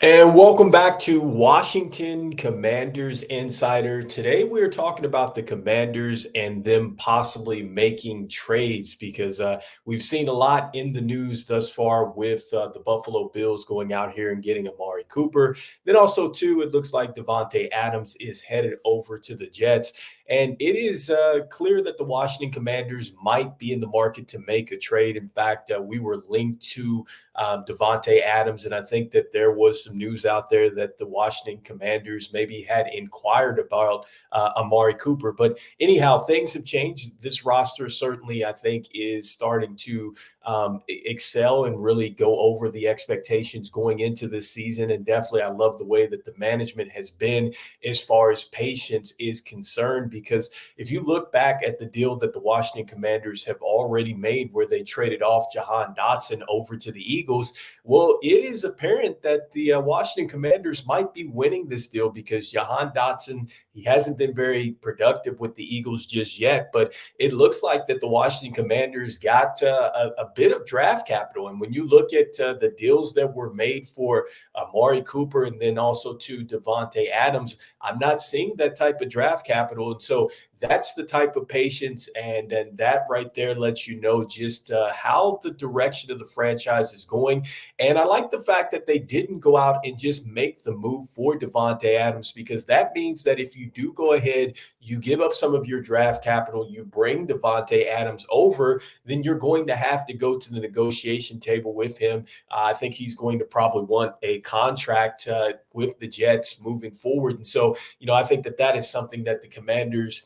And welcome back to Washington Commanders Insider. Today we're talking about the Commanders and them possibly making trades because we've seen a lot in the news thus far with the Buffalo Bills going out here and getting Amari Cooper. Then also, too, it looks like Devontae Adams is headed over to the Jets. And it is clear that the Washington Commanders might be in the market to make a trade. In fact, we were linked to Devontae Adams, and I think that there was some news out there that the Washington Commanders maybe had inquired about Amari Cooper. But anyhow, things have changed. This roster certainly, I think, is starting to excel and really go over the expectations going into this season. And definitely, I love the way that the management has been as far as patience is concerned, because if you look back at the deal that the Washington Commanders have already made where they traded off Jahan Dotson over to the Eagles, well, it is apparent that the Washington Commanders might be winning this deal because Jahan Dotson, he hasn't been very productive with the Eagles just yet, but it looks like that the Washington Commanders got a bit of draft capital. And when you look at the deals that were made for Amari Cooper and then also to Devontae Adams, I'm not seeing that type of draft capital. And so that's the type of patience, and then that right there lets you know just how the direction of the franchise is going. And I like the fact that they didn't go out and just make the move for Devontae Adams, because that means that if you do go ahead, you give up some of your draft capital, you bring Devontae Adams over, then you're going to have to go to the negotiation table with him. I think he's going to probably want a contract with the Jets moving forward. And so, I think that that is something that the Commanders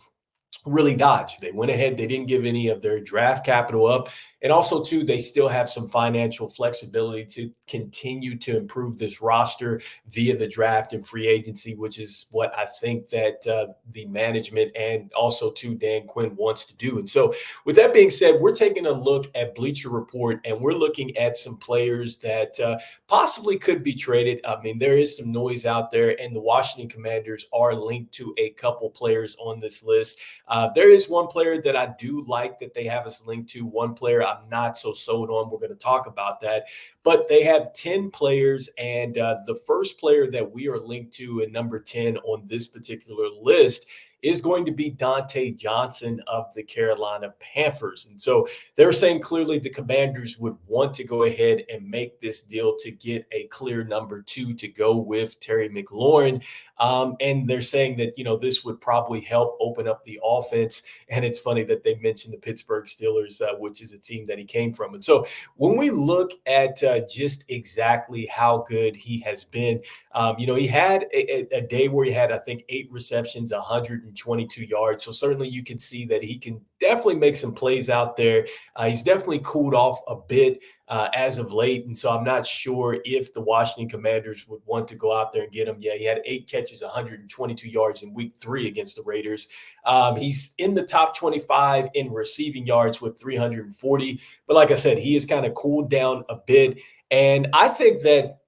really dodged. They went ahead, they didn't give any of their draft capital up. And also, too, they still have some financial flexibility to continue to improve this roster via the draft and free agency, which is what I think that the management and also, too, Dan Quinn wants to do. And so, with that being said, we're taking a look at Bleacher Report and we're looking at some players that possibly could be traded. I mean, there is some noise out there, and the Washington Commanders are linked to a couple players on this list. There is one player that I do like that they have us linked to, one player I'm not so sold on. We're going to talk about that. But they have 10 players, and the first player that we are linked to at number 10 on this particular list is going to be Dante Johnson of the Carolina Panthers. And so they're saying clearly the Commanders would want to go ahead and make this deal to get a clear number 2 to go with Terry McLaurin. And they're saying that, this would probably help open up the offense. And it's funny that they mentioned the Pittsburgh Steelers, which is a team that he came from. And so when we look at just exactly how good he has been, he had a day where he had, I think, 8 receptions, 122 yards. So certainly you can see that he can definitely make some plays out there. He's definitely cooled off a bit as of late. And so I'm not sure if the Washington Commanders would want to go out there and get him. Yeah, he had 8 catches, 122 yards in week 3 against the Raiders. He's in the top 25 in receiving yards with 340. But like I said, he has kind of cooled down a bit. And I think that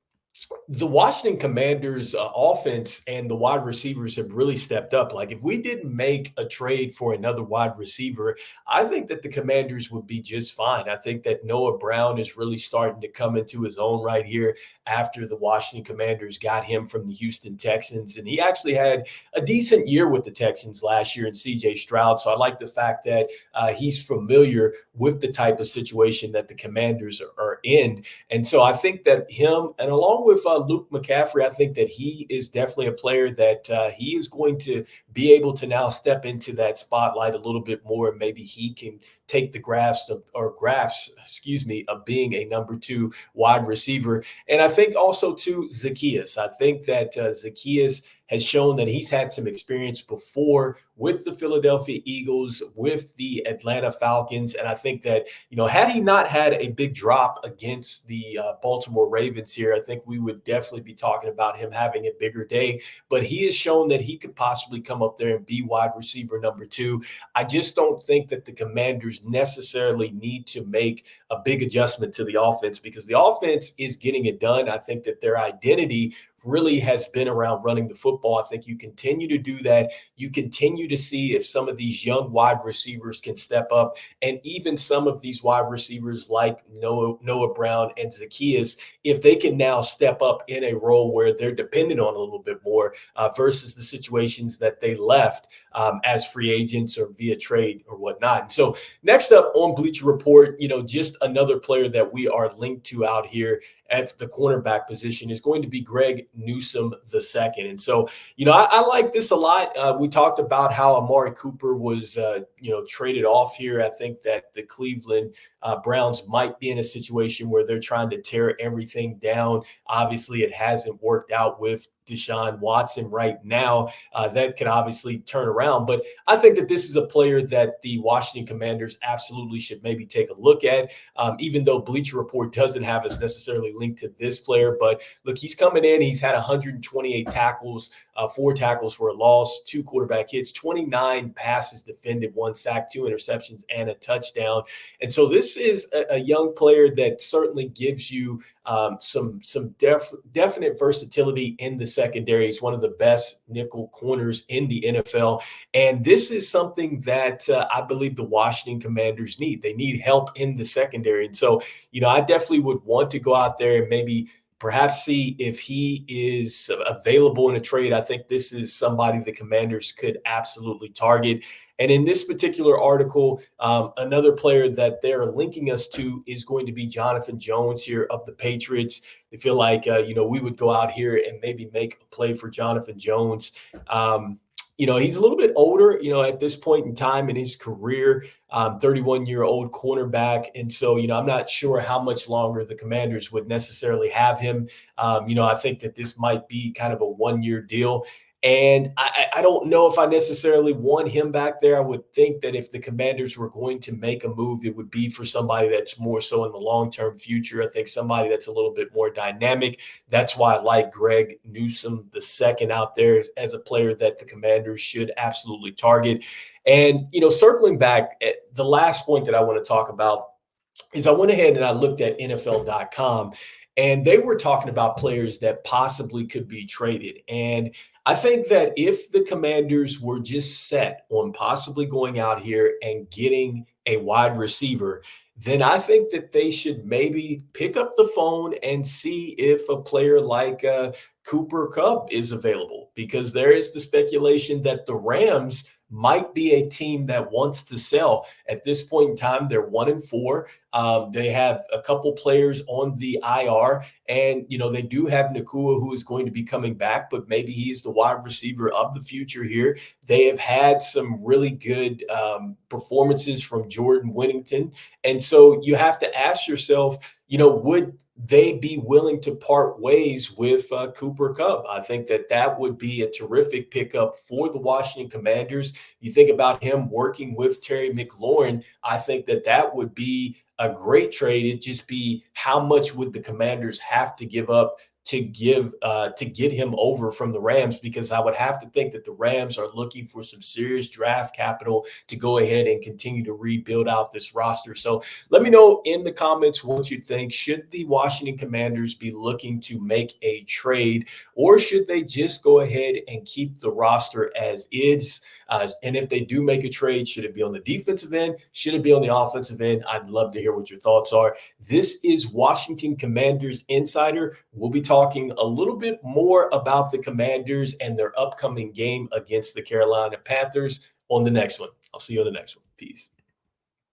the Washington Commanders offense and the wide receivers have really stepped up. Like if we didn't make a trade for another wide receiver, I think that the Commanders would be just fine. I think that Noah Brown is really starting to come into his own right here after the Washington Commanders got him from the Houston Texans. And he actually had a decent year with the Texans last year in CJ Stroud. So I like the fact that he's familiar with the type of situation that the Commanders are in. And so I think that him, and along with Luke McCaffrey, I think that he is definitely a player that he is going to be able to now step into that spotlight a little bit more. And maybe he can take the grasp of being a number 2 wide receiver. And I think also too, Zaccheaus. I think that Zaccheaus has shown that he's had some experience before with the Philadelphia Eagles, with the Atlanta Falcons. And I think that, had he not had a big drop against the Baltimore Ravens here, I think we would definitely be talking about him having a bigger day. But he has shown that he could possibly come up there and be wide receiver number 2. I just don't think that the Commanders necessarily need to make a big adjustment to the offense because the offense is getting it done. I think that their identity really has been around running the football. I think you continue to do that. You continue to see if some of these young wide receivers can step up, and even some of these wide receivers like Noah Brown and Zacchaeus, if they can now step up in a role where they're dependent on a little bit more versus the situations that they left as free agents or via trade or whatnot. And so next up on Bleacher Report, just another player that we are linked to out here at the cornerback position is going to be Greg Newsome II. And so, I like this a lot. We talked about how Amari Cooper was, traded off here. I think that the Cleveland Browns might be in a situation where they're trying to tear everything down. Obviously, it hasn't worked out with Deshaun Watson right now. That could obviously turn around. But I think that this is a player that the Washington Commanders absolutely should maybe take a look at, even though Bleacher Report doesn't have us necessarily linked to this player. But look, he's coming in. He's had 128 tackles, 4 tackles for a loss, 2 quarterback hits, 29 passes defended, 1 sack, 2 interceptions, and a touchdown. And so this is a young player that certainly gives you some definite versatility in the secondary. He's one of the best nickel corners in the NFL. And this is something that I believe the Washington Commanders need. They need help in the secondary. And so, I definitely would want to go out there and maybe perhaps see if he is available in a trade. I think this is somebody the Commanders could absolutely target. And in this particular article, another player that they're linking us to is going to be Jonathan Jones here of the Patriots. They feel like, we would go out here and maybe make a play for Jonathan Jones. He's a little bit older, at this point in time in his career, 31-year-old cornerback. And so, I'm not sure how much longer the Commanders would necessarily have him. I think that this might be kind of a 1-year deal. And I don't know if I necessarily want him back there. I would think that if the Commanders were going to make a move, it would be for somebody that's more so in the long-term future. I think somebody that's a little bit more dynamic. That's why I like Greg Newsome II out there as a player that the Commanders should absolutely target. And, circling back, the last point that I want to talk about is I went ahead and I looked at NFL.com, and they were talking about players that possibly could be traded. And I think that if the Commanders were just set on possibly going out here and getting a wide receiver, then I think that they should maybe pick up the phone and see if a player like Cooper Kupp is available, because there is the speculation that the Rams might be a team that wants to sell. At this point in time, they're 1-4. They have a couple players on the IR, and they do have Nakua, who is going to be coming back, but maybe he's the wide receiver of the future here. They have had some really good performances from Jordan Whittington, and so you have to ask yourself, would they be willing to part ways with Cooper Kupp? I think that would be a terrific pickup for the Washington Commanders. You think about him working with Terry McLaurin, I think that would be a great trade. It'd just be how much would the Commanders have to give up to get him over from the Rams, because I would have to think that the Rams are looking for some serious draft capital to go ahead and continue to rebuild out this roster. So let me know in the comments what you think. Should the Washington Commanders be looking to make a trade, or should they just go ahead and keep the roster as is? And if they do make a trade, should it be on the defensive end? Should it be on the offensive end? I'd love to hear what your thoughts are. This is Washington Commanders Insider. We'll be talking a little bit more about the Commanders and their upcoming game against the Carolina Panthers on the next one. I'll see you on the next one. Peace.